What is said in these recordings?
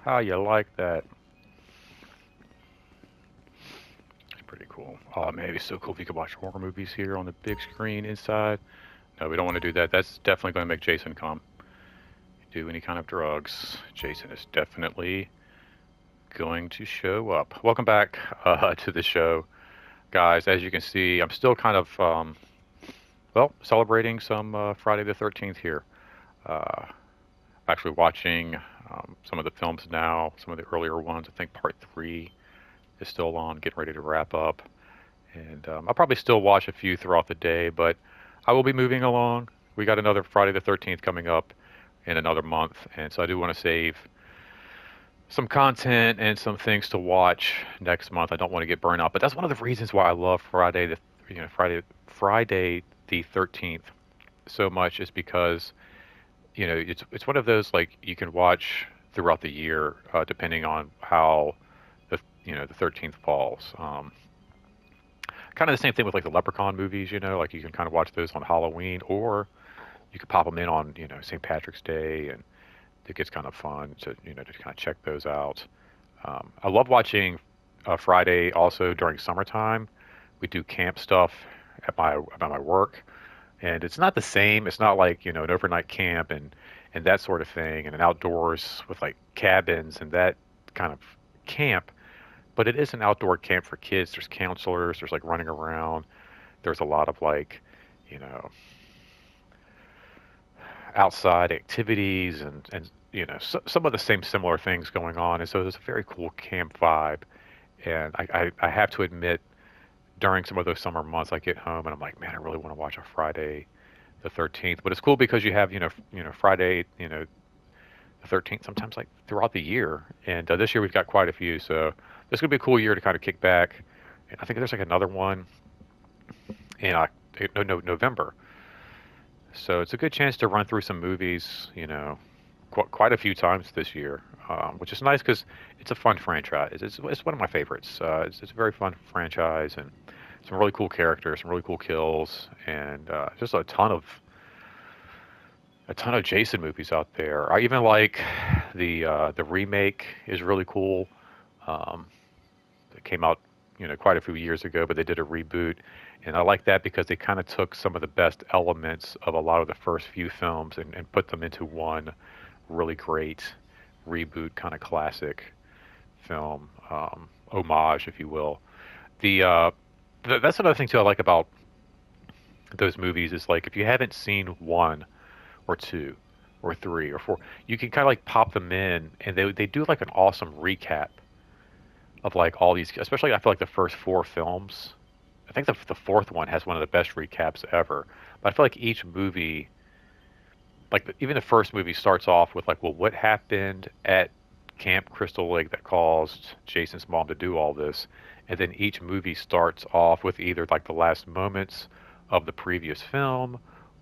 How you like that? It's pretty cool. Oh man, it'd be so cool if you could watch horror movies here on the big screen inside. No, we don't want to do that. That's definitely going to make Jason come. Do any kind of drugs. Jason is definitely going to show up. Welcome back to the show, guys. As you can see, I'm still kind of, celebrating some Friday the 13th here. Uh, Actually watching some of the films now, some of the earlier ones. I think part three is still on, getting ready to wrap up. And I'll probably still watch a few throughout the day, but I will be moving along. We got another Friday the 13th coming up in another month, and so I do want to save some content and some things to watch next month. I don't want to get burned out, but that's one of the reasons why I love Friday the 13th so much is because it's one of those like you can watch throughout the year depending on how the 13th falls. Kind of the same thing with like the Leprechaun movies, like you can kind of watch those on Halloween, or you could pop them in on St. Patrick's Day, and it gets kind of fun to kind of check those out. I love watching Friday also during summertime. We do camp stuff at my work, and it's not the same. It's not like an overnight camp and that sort of thing, and an outdoors with like cabins and that kind of camp. But it is an outdoor camp for kids. There's counselors. There's like running around. There's a lot of like, you know, outside activities and some of the same similar things going on. And so there's a very cool camp vibe. And I have to admit, during some of those summer months, I get home and I'm like, man, I really want to watch a Friday the 13th. But it's cool because you have Friday the 13th sometimes like throughout the year. And this year we've got quite a few. So this is gonna be a cool year to kind of kick back. And I think there's like another one in no, November. So it's a good chance to run through some movies, quite a few times this year, which is nice because it's a fun franchise. It's one of my favorites. It's a very fun franchise and some really cool characters, some really cool kills, and just a ton of Jason movies out there. I even like the remake is really cool. Um, it came out quite a few years ago, but they did a reboot, and I like that because they kind of took some of the best elements of a lot of the first few films and put them into one really great reboot kind of classic film homage, if you will. The uh, th- that's another thing too I like about those movies is like if you haven't seen one or two or three or four, you can kind of like pop them in, and they do like an awesome recap of like all these, especially I feel like the first four films. I think the fourth one has one of the best recaps ever. But I feel like each movie, like even the first movie, starts off with like, well, what happened at Camp Crystal Lake that caused Jason's mom to do all this? And then each movie starts off with either like the last moments of the previous film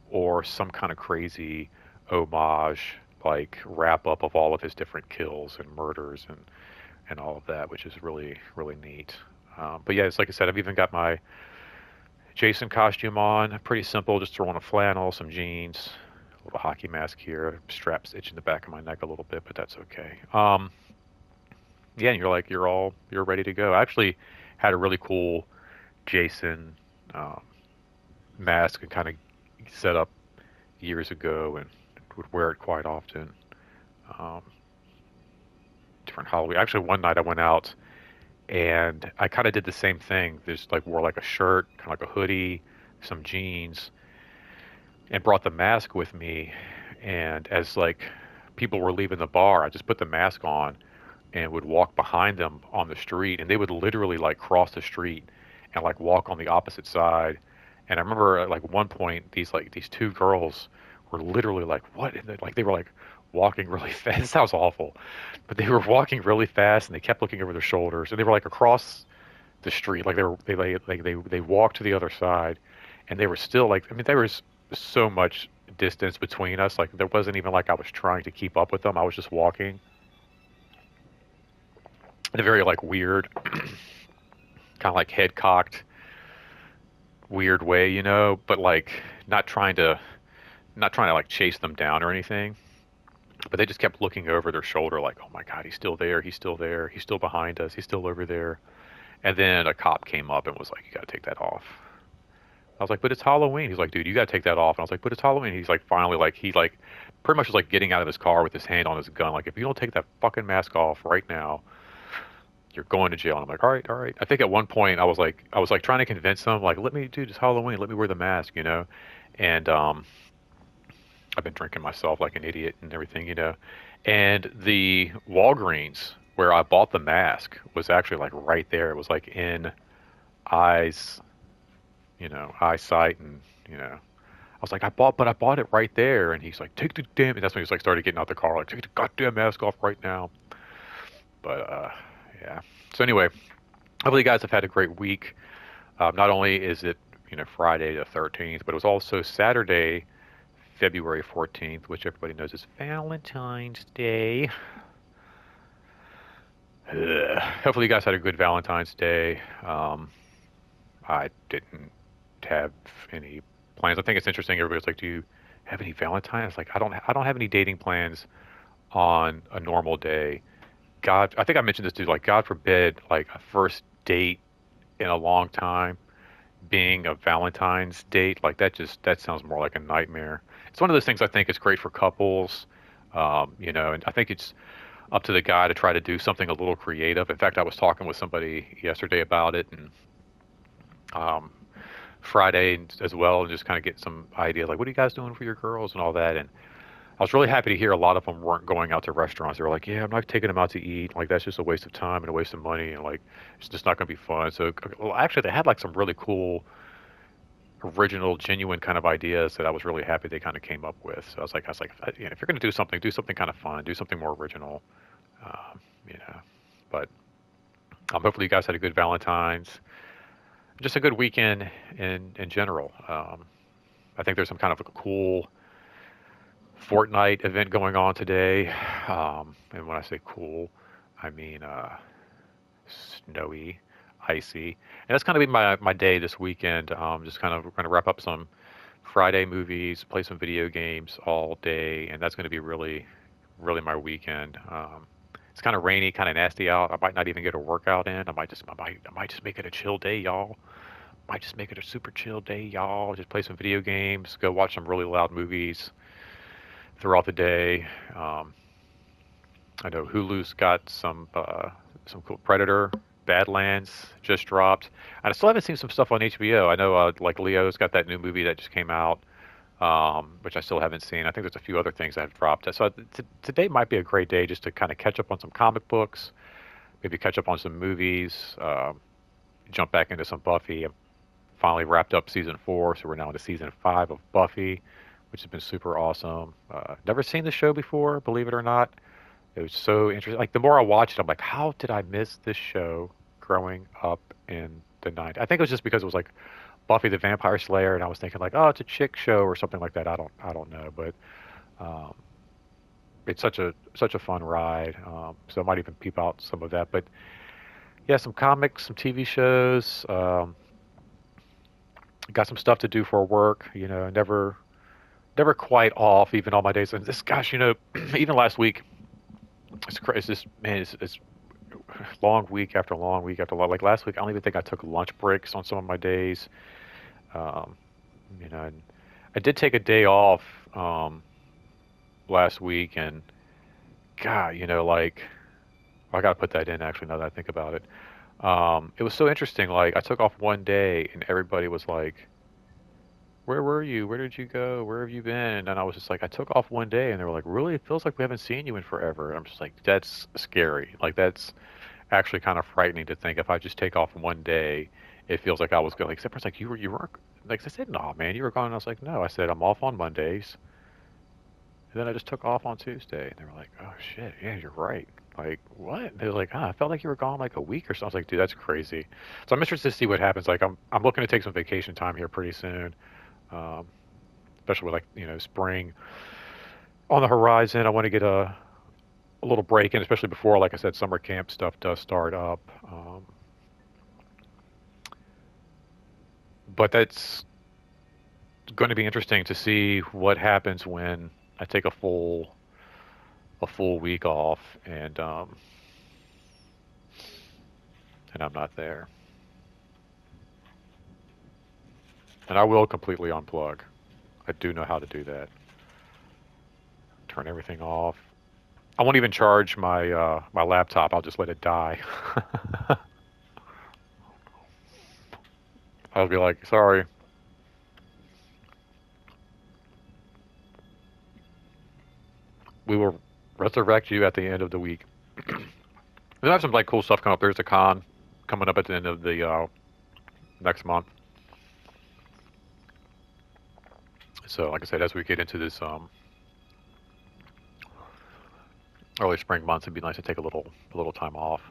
or some kind of crazy homage, like wrap up of all of his different kills and murders and all of that, which is really, really neat. But yeah, it's like I said, I've even got my Jason costume on. Pretty simple, just throw on a flannel, some jeans, a little hockey mask here, straps itching the back of my neck a little bit, but that's okay. Yeah, and you're ready to go. I actually had a really cool Jason um, mask and kind of set up years ago and would wear it quite often. Um, Different Halloween. Actually, one night I went out and I kind of did the same thing. Just like wore like a shirt, kind of like a hoodie, some jeans, and brought the mask with me. And as like people were leaving the bar, I just put the mask on and would walk behind them on the street, and they would literally like cross the street and like walk on the opposite side. And I remember at like one point these two girls were literally like, "What?" And like they were like walking really fast. It sounds awful, but they were walking really fast, and they kept looking over their shoulders, and they were like across the street, like they walked to the other side, and they were still like, I mean, there was so much distance between us. Like there wasn't even like I was trying to keep up with them. I was just walking in a very like weird, kind of like head cocked, weird way, but like not trying to like chase them down or anything. But they just kept looking over their shoulder like, oh my God, he's still there. He's still there. He's still behind us. He's still over there. And then a cop came up and was like, you got to take that off. I was like, but it's Halloween. He's like, dude, you got to take that off. And I was like, but it's Halloween. He's like, finally, like, he like pretty much was like getting out of his car with his hand on his gun. Like, if you don't take that fucking mask off right now, you're going to jail. And I'm like, all right, all right. I think at one point I was like trying to convince him, like, let me, dude, it's Halloween. Let me wear the mask, you know? And, I've been drinking myself like an idiot and everything, you know? And the Walgreens where I bought the mask was actually like right there. It was like in eyes, eyesight, and I was like, I bought it right there. And he's like, take the damn, and that's when he's like started getting out the car, like, take the goddamn mask off right now. But yeah. So anyway, hopefully you guys have had a great week. Not only is it Friday the 13th, but it was also Saturday, February 14th, which everybody knows is Valentine's Day. Hopefully you guys had a good Valentine's Day. I didn't have any plans. I think it's interesting. Everybody's like, "Do you have any Valentine's?" Like, I don't have any dating plans on a normal day. God, I think I mentioned this too. Like, God forbid, like a first date in a long time being a Valentine's date. Like that sounds more like a nightmare. It's one of those things I think is great for couples. And I think it's up to the guy to try to do something a little creative. In fact, I was talking with somebody yesterday about it, and um, Friday as well, and just kind of get some ideas like, what are you guys doing for your girls and all that. And I was really happy to hear a lot of them weren't going out to restaurants. They were like, yeah, I'm not taking them out to eat. Like, that's just a waste of time and a waste of money. And like, it's just not going to be fun. So, well, actually, they had like some really cool, original, genuine kind of ideas that I was really happy they kind of came up with. So I was like, if you're going to do something kind of fun, do something more original. Um, you know, but hopefully you guys had a good Valentine's, just a good weekend in general. I think there's some kind of a cool Fortnite event going on today. And when I say cool, I mean snowy, icy. And that's going to be my day this weekend. Just kind of going to wrap up some Friday movies, play some video games all day, and that's going to be really, really my weekend. It's kind of rainy, kind of nasty out. I might not even get a workout in. I might just make it a chill day, y'all. Might just make it a super chill day, y'all. Just play some video games, go watch some really loud movies throughout the day. Um, I know Hulu's got some cool Predator, Badlands just dropped, and I still haven't seen some stuff on HBO. I know like Leo's got that new movie that just came out, which I still haven't seen. I think there's a few other things that have dropped. So today might be a great day just to kind of catch up on some comic books, maybe catch up on some movies, jump back into some Buffy. I finally wrapped up season 4, so we're now into season 5 of Buffy, which has been super awesome. Never seen the show before, believe it or not. It was so interesting. Like the more I watched it, I'm like, how did I miss this show growing up in the '90s? I think it was just because it was like Buffy the Vampire Slayer, and I was thinking like, oh, it's a chick show or something like that. I don't know, but um, it's such a fun ride. So I might even peep out some of that. But yeah, some comics, some TV shows. Got some stuff to do for work. Never quite off, even on my days. And this, gosh, even last week, it's crazy. It's just, man, it's long week after long week after long. Like last week, I don't even think I took lunch breaks on some of my days. Um, and I did take a day off last week, and God, like I gotta put that in actually. Now that I think about it, it was so interesting. Like I took off one day, and everybody was like, "Where were you? Where did you go? Where have you been?" And I was just like, "I took off one day," and they were like, "Really? It feels like we haven't seen you in forever." And I'm just like, "That's scary. Like that's actually kind of frightening to think if I just take off one day, it feels like I was going. Like, Zipper's like, you weren't. Like I said, no, man, you were gone. And I was like, no. I said I'm off on Mondays, and then I just took off on Tuesday. And they were like, oh shit, yeah, you're right. Like what? And they were like, I felt like you were gone like a week or something. I was like, dude, that's crazy. So I'm interested to see what happens. Like I'm looking to take some vacation time here pretty soon, um, especially with like spring on the horizon. I want to get a little break in, especially before, like I said, summer camp stuff does start up. But that's going to be interesting to see what happens when I take a full a full week off, and I'm not there. And I will completely unplug. I do know how to do that. Turn everything off. I won't even charge my laptop. I'll just let it die. I'll be like, sorry, we will resurrect you at the end of the week. We have some like cool stuff coming up. There's a con coming up at the end of the next month. So, like I said, as we get into this early spring months, it'd be nice to take a little time off.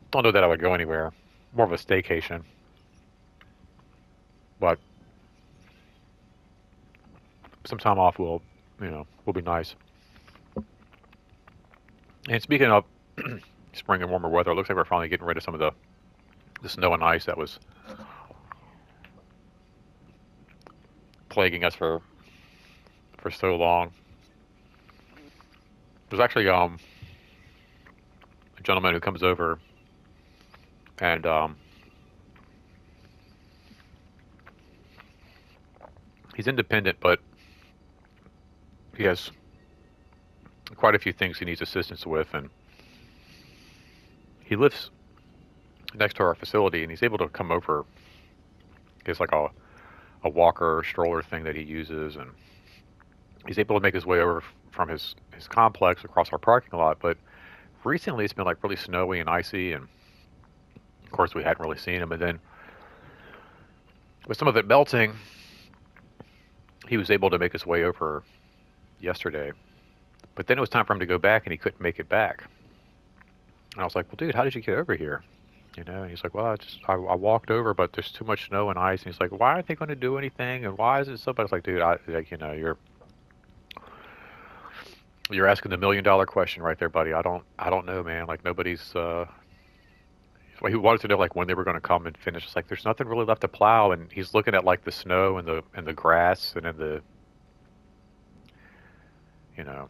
Don't know that I would go anywhere. More of a staycation, but some time off will be nice. And speaking of spring and warmer weather, it looks like we're finally getting rid of some of the snow and ice that was plaguing us for so long. There's actually a gentleman who comes over and he's independent, but he has quite a few things he needs assistance with, and he lives next to our facility, and he's able to come over. He has like a walker or stroller thing that he uses, and he's able to make his way over from his complex across our parking lot. But recently it's been like really snowy and icy, and of course we hadn't really seen him. And then with some of it melting, he was able to make his way over yesterday. But then it was time for him to go back, and he couldn't make it back. And I was like, well, dude, how did you get over here? And he's like, well, I walked over, but there's too much snow and ice. And he's like, why aren't they going to do anything? And why is it so bad? I was like, dude, you're asking the $1 million question right there, buddy. I don't know, man. Like nobody's. Well, he wanted to know like when they were going to come and finish. It's like there's nothing really left to plow, and he's looking at like the snow and the grass and in the you know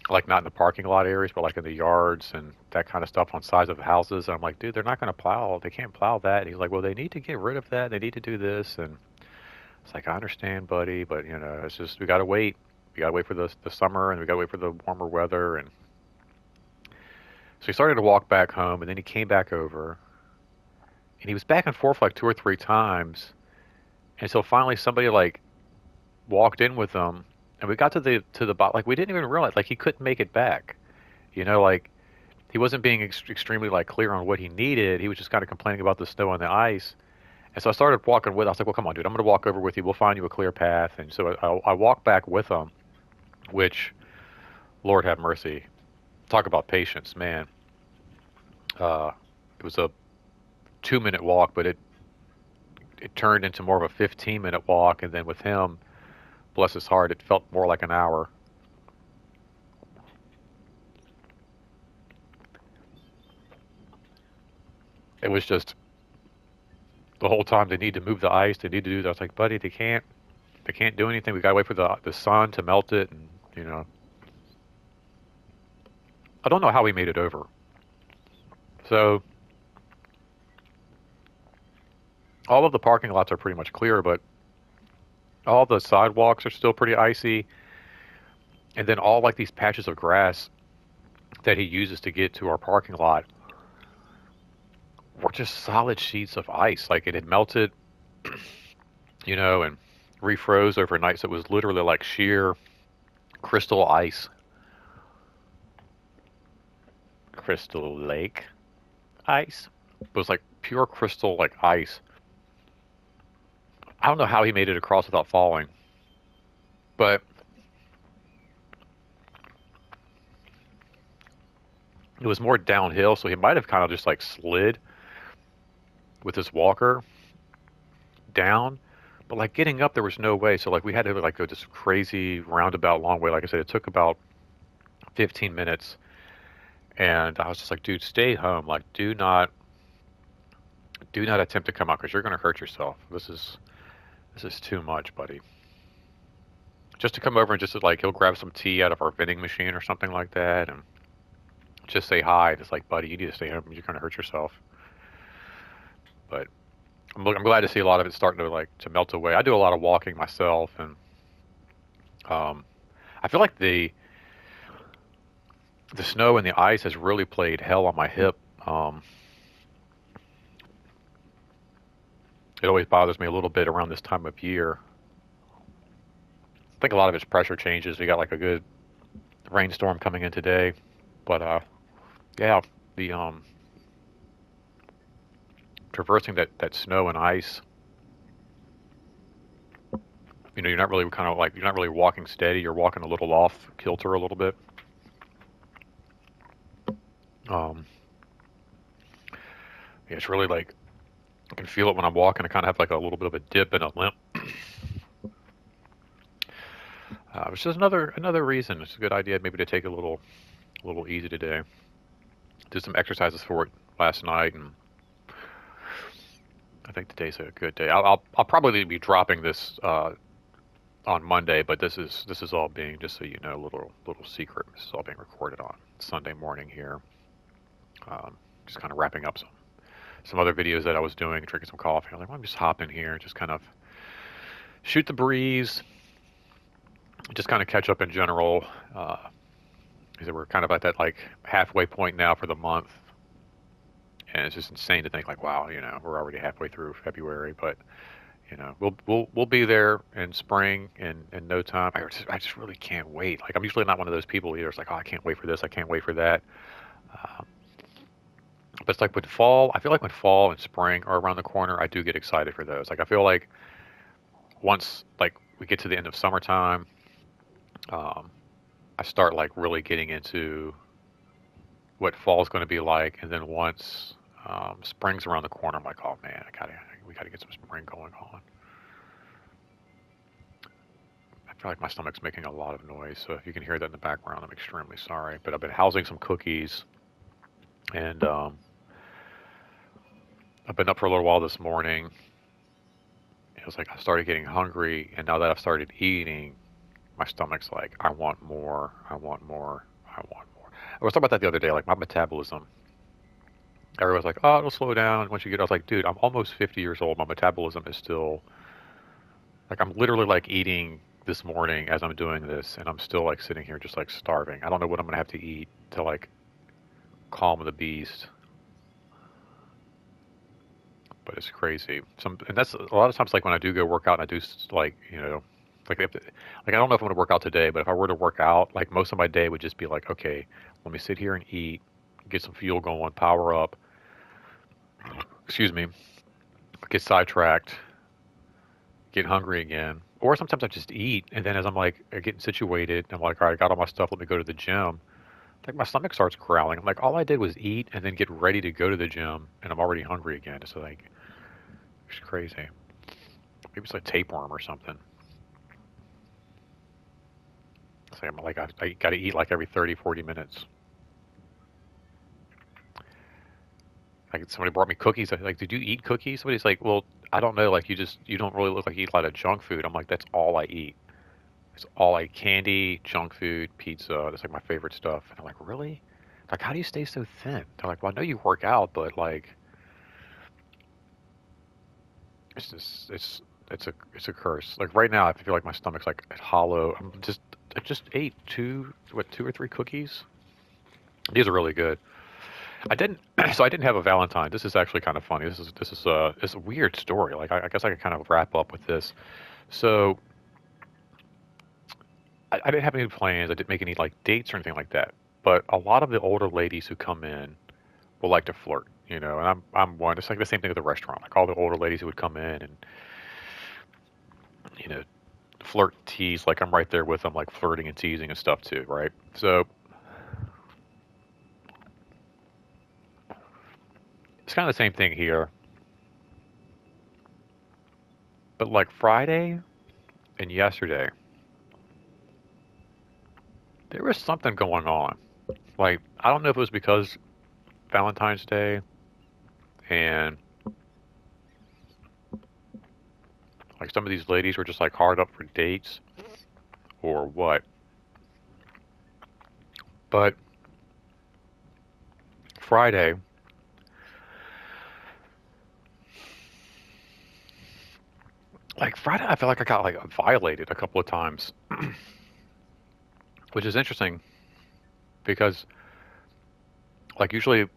like not in the parking lot areas, but like in the yards and that kind of stuff on sides of houses. And I'm like, dude, they're not going to plow. They can't plow that. And he's like, well, they need to get rid of that. They need to do this. And it's like, I understand, buddy, but it's just we got to wait. We got to wait for the summer, and we got to wait for the warmer weather. And so he started to walk back home, and then he came back over, and he was back and forth like two or three times. And so finally somebody like walked in with him, and we got to the bottom. Like we didn't even realize like he couldn't make it back. Like he wasn't being extremely like clear on what he needed. He was just kind of complaining about the snow and the ice. And so I started walking with. I was like, well, come on, dude, I'm going to walk over with you. We'll find you a clear path. And so I walked back with him, which, Lord have mercy, talk about patience, man. It was a 2-minute walk, but it turned into more of a 15-minute walk. And then with him, bless his heart, it felt more like an hour. It was just the whole time they need to move the ice. They need to do that. I was like, buddy, they can't do anything. We gotta wait for the sun to melt it, and I don't know how we made it over. So all of the parking lots are pretty much clear, but all the sidewalks are still pretty icy. And then all like these patches of grass that he uses to get to our parking lot were just solid sheets of ice. Like it had melted, and refroze overnight. So it was literally like sheer crystal ice. Crystal Lake ice. It was like pure crystal like ice. I don't know how he made it across without falling, but it was more downhill, so he might have kind of just like slid with his walker down. But like getting up, there was no way. So like we had to like go this crazy roundabout long way. Like I said, it took about 15 minutes, and I was just like, dude, stay home. Like do not attempt to come out because you're going to hurt yourself. This is too much, buddy. just to come over and just to, like, he'll grab some tea out of our vending machine or something like that, and just say hi. And it's like, buddy, you need to stay home. You're gonna hurt yourself. But I'm glad to see a lot of it starting to like to melt away. I do a lot of walking myself, and um, I feel like the snow and the ice has really played hell on my hip. Um, it always bothers me a little bit around this time of year. I think a lot of it's pressure changes. We got like a good rainstorm coming in today, but yeah, the traversing that snow and ice. You're not really kind of like you're not really walking steady. You're walking a little off kilter a little bit. Um, yeah, it's really like I can feel it when I'm walking. I kind of have like a little bit of a dip and a limp. Which is another reason. It's a good idea maybe to take a little easy today. Did some exercises for it last night, and I think today's a good day. I'll probably be dropping this on Monday, but this is all being, just so you know, a little secret. This is all being recorded on Sunday morning here. Just kind of wrapping up some other videos that I was doing, drinking some coffee. I'm like, well, I'm just hop in here, just kind of shoot the breeze, just kind of catch up in general. Because we're kind of at that like halfway point now for the month, and it's just insane to think like, wow, we're already halfway through February, but we'll be there in spring in no time. I just really can't wait. Like I'm usually not one of those people either. It's like, oh, I can't wait for this, I can't wait for that. Uh, but it's like with fall, I feel like when fall and spring are around the corner, I do get excited for those. Like I feel like once like we get to the end of summertime, um, I start like really getting into what fall's going to be like, and then once spring's around the corner, I'm like, oh man, we gotta get some spring going on. I feel like my stomach's making a lot of noise, so if you can hear that in the background, I'm extremely sorry. But I've been housing some cookies, and I've been up for a little while this morning. It was like I started getting hungry, and now that I've started eating, my stomach's like, I want more, I want more, I want more. I was talking about that the other day, like my metabolism. Everyone's like, oh, it'll slow down once you get. I was like, dude, I'm almost 50 years old. My metabolism is still like I'm literally like eating this morning as I'm doing this, and I'm still like sitting here just like starving. I don't know what I'm gonna have to eat to like calm the beast, but it's crazy. And that's a lot of times like when I do go work out and I do like like I don't know if I'm gonna work out today, but if I were to work out, like most of my day would just be like, okay, let me sit here and eat, get some fuel going, power up. Excuse me, get sidetracked, get hungry again. Or sometimes I just eat, and then as I'm like getting situated, I'm like, all right, I got all my stuff. Let me go to the gym. Like my stomach starts growling. I'm like, all I did was eat and then get ready to go to the gym, and I'm already hungry again. It's like it's crazy. Maybe it's like tapeworm or something. It's like I got to eat like every 30, 40 minutes. Like somebody brought me cookies. I'm like, did you eat cookies? Somebody's like, well, I don't know. Like you don't really look like you eat a lot of junk food. I'm like, that's all I eat. It's all like candy, junk food, pizza. That's like my favorite stuff. And I'm like, really? Like, how do you stay so thin? They're like, well, I know you work out, but like, it's just, it's a curse. Like right now, I feel like my stomach's like hollow. I just ate two or three cookies. These are really good. I didn't, so I didn't have a Valentine. This is actually kind of funny. It's a weird story. Like, I guess I could kind of wrap up with this. So I didn't have any plans. I didn't make any like dates or anything like that. But a lot of the older ladies who come in will like to flirt, and I'm one. It's like the same thing at the restaurant. Like all the older ladies who would come in and you know flirt, and tease. Like I'm right there with them, like flirting and teasing and stuff too, right? So it's kind of the same thing here. But like Friday and yesterday, there was something going on. Like I don't know if it was because Valentine's Day and like some of these ladies were just like hard up for dates, or what. But Friday, like Friday, I feel like I got like violated a couple of times, which is interesting because like usually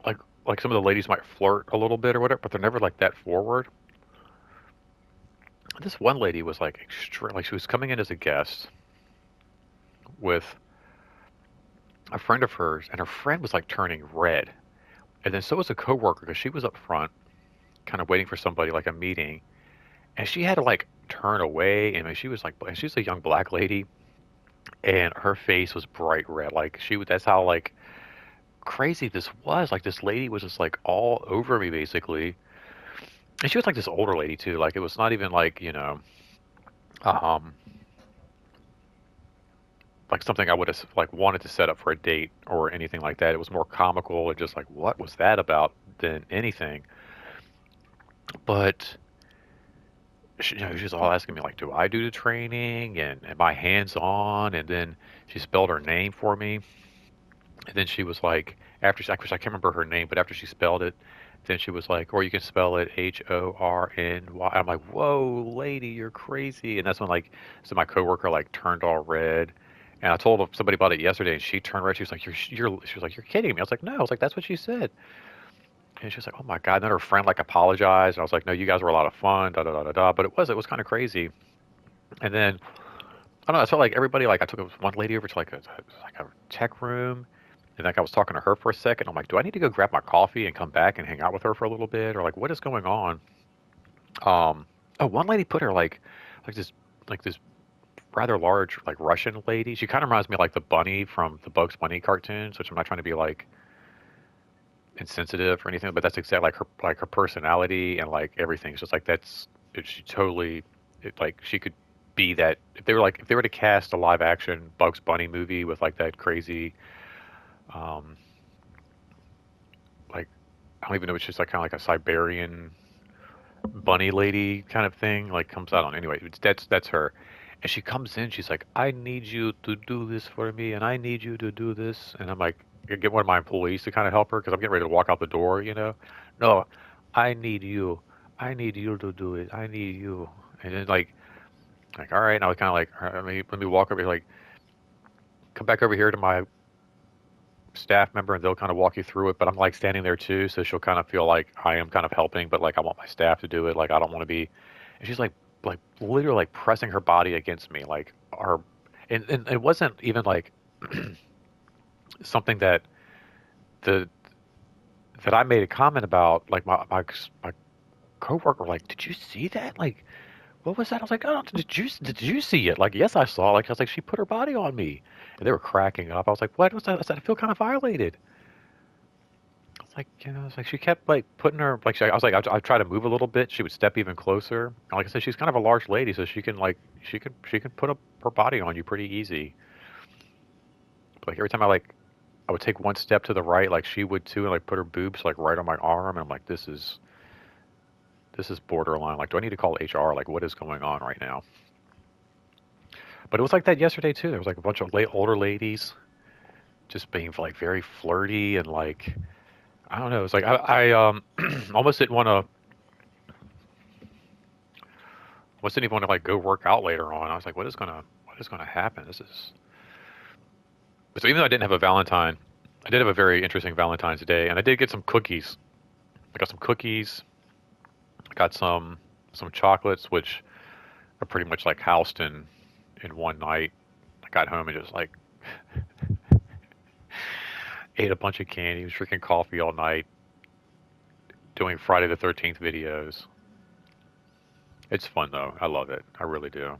like like some of the ladies might flirt a little bit or whatever, but they're never like that forward. This one lady was like extreme, like she was coming in as a guest with a friend of hers, and her friend was like turning red, and then so was a coworker because she was up front, kind of waiting for somebody like a meeting, and she had to like turn away, and she was like, and she's a young black lady, and her face was bright red, like she was. That's how like crazy this was. Like this lady was just like all over me basically, and she was like this older lady too. Like it was not even like um, like something I would have like wanted to set up for a date or anything like that. It was more comical and just like what was that about than anything. But she was all asking me like, do I do the training and am I hands on? And then she spelled her name for me, and then she was like, after she, I can't remember her name, but after she spelled it, then she was like, or you can spell it Horny. I'm like, whoa, lady, you're crazy. And that's when like, so my coworker like turned all red. And I told somebody about it yesterday, and she turned red. She was like, she was like, you're kidding me. I was like, no. I was like, that's what she said. And she was like, oh my God. And then her friend like apologized. And I was like, no, you guys were a lot of fun, da da da da da. But it was kind of crazy. And then I don't know. I felt like everybody like I took one lady over to like a tech room, and like I was talking to her for a second. I'm like, do I need to go grab my coffee and come back and hang out with her for a little bit, or like what is going on? Oh, one lady put her like this like this rather large like Russian lady. She kind of reminds me of like the bunny from the Bugs Bunny cartoons, which I'm not trying to be like insensitive or anything, but that's exactly like her personality and like everything. It's just like she totally like she could be that if they were to cast a live action Bugs Bunny movie with like that crazy um like I don't even know, it's just like kind of like a Siberian bunny lady kind of thing, like comes out on anyway. That's her. And she comes in, she's like, I need you to do this for me, and I need you to do this. And I'm like, I get one of my employees to kind of help her because I'm getting ready to walk out the door. No, I need you. I need you to do it. I need you. And then like all right. And I was kind of like, all right, let me walk over here, like, come back over here to my staff member, and they'll kind of walk you through it. But I'm like standing there too, so she'll kind of feel like I am kind of helping, but like I want my staff to do it. Like I don't want to be. And she's like literally like pressing her body against me, like our, and it wasn't even like something the that I made a comment about. Like my coworker, like, did you see that? Like, what was that? I was like, oh, did you see it? Like, yes, I saw. Like, I was like, she put her body on me, and they were cracking up. I was like, what was that? I said, I feel kind of violated. It's like, it's like she kept like putting her like I was like I try to move a little bit. She would step even closer. And like I said, she's kind of a large lady, so she can put up her body on you pretty easy. But, like every time I would take one step to the right, like she would too, and like put her boobs like right on my arm, and I'm like, this is borderline. Like, do I need to call HR? Like, what is going on right now? But it was like that yesterday too. There was like a bunch of older ladies just being like very flirty and like I don't know. It's like I almost didn't want to almost didn't even want to like go work out later on. I was like, what is gonna happen? This is so even though I didn't have a Valentine, I did have a very interesting Valentine's Day, and I did get some cookies. I got some cookies. I got some chocolates, which are pretty much like housed in one night. I got home and just like ate a bunch of candy, was drinking coffee all night, doing Friday the 13th videos. It's fun though. I love it. I really do.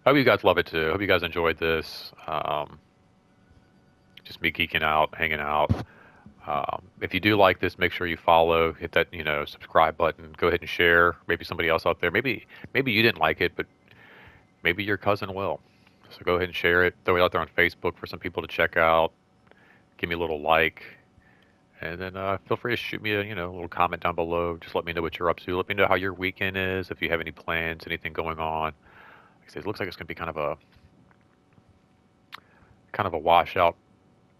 I hope you guys love it too. I hope you guys enjoyed this. Just me geeking out, hanging out. If you do like this, make sure you follow, hit that subscribe button. Go ahead and share. Maybe somebody else out there. Maybe you didn't like it, but maybe your cousin will. So go ahead and share it. Throw it out there on Facebook for some people to check out. Give me a little like, and then feel free to shoot me a little comment down below. Just let me know what you're up to. Let me know how your weekend is. If you have any plans, anything going on. it looks like it's going to be kind of a washout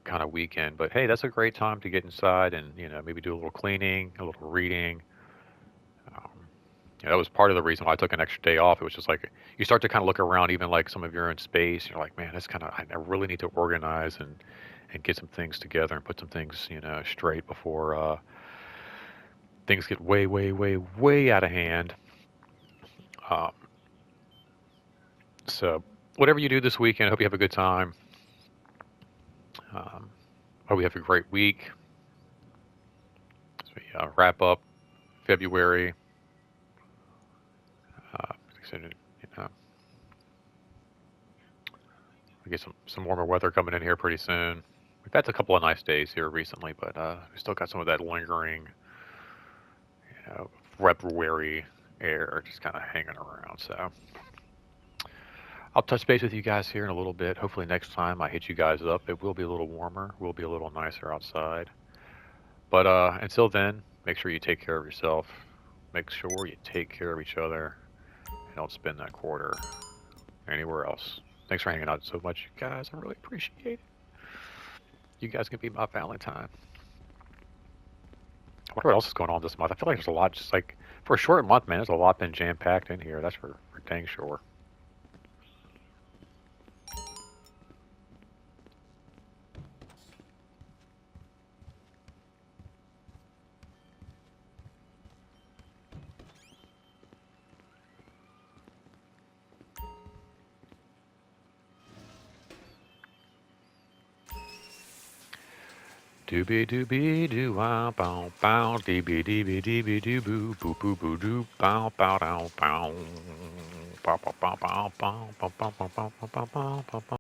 kind of weekend. But hey, that's a great time to get inside and maybe do a little cleaning, a little reading. Um, that was part of the reason why I took an extra day off. It was just like you start to kind of look around, even like some of your own space. And you're like, man, that's I really need to organize and get some things together and put some things straight before things get way, way, way, way out of hand. Um, so whatever you do this weekend, I hope you have a good time. Um, hope you have a great week. As we wrap up February. So, we get some warmer weather coming in here pretty soon. We've had a couple of nice days here recently, but we still got some of that lingering, February air just kind of hanging around. So I'll touch base with you guys here in a little bit. Hopefully next time I hit you guys up, it will be a little warmer. Will be a little nicer outside. But until then, make sure you take care of yourself. Make sure you take care of each other. And don't spend that quarter anywhere else. Thanks for hanging out so much, you guys. I really appreciate it. You guys can be my Valentine. I wonder what else is going on this month. I feel like there's a lot, just like for a short month, man. There's a lot been jam packed in here. That's for dang sure. Doobie doobie doo wow bow bow deebie deebie deebie doo boo boo boo boo doo bow bow dow bow bow bow bow bow bow bow bow bow bow bow bow bow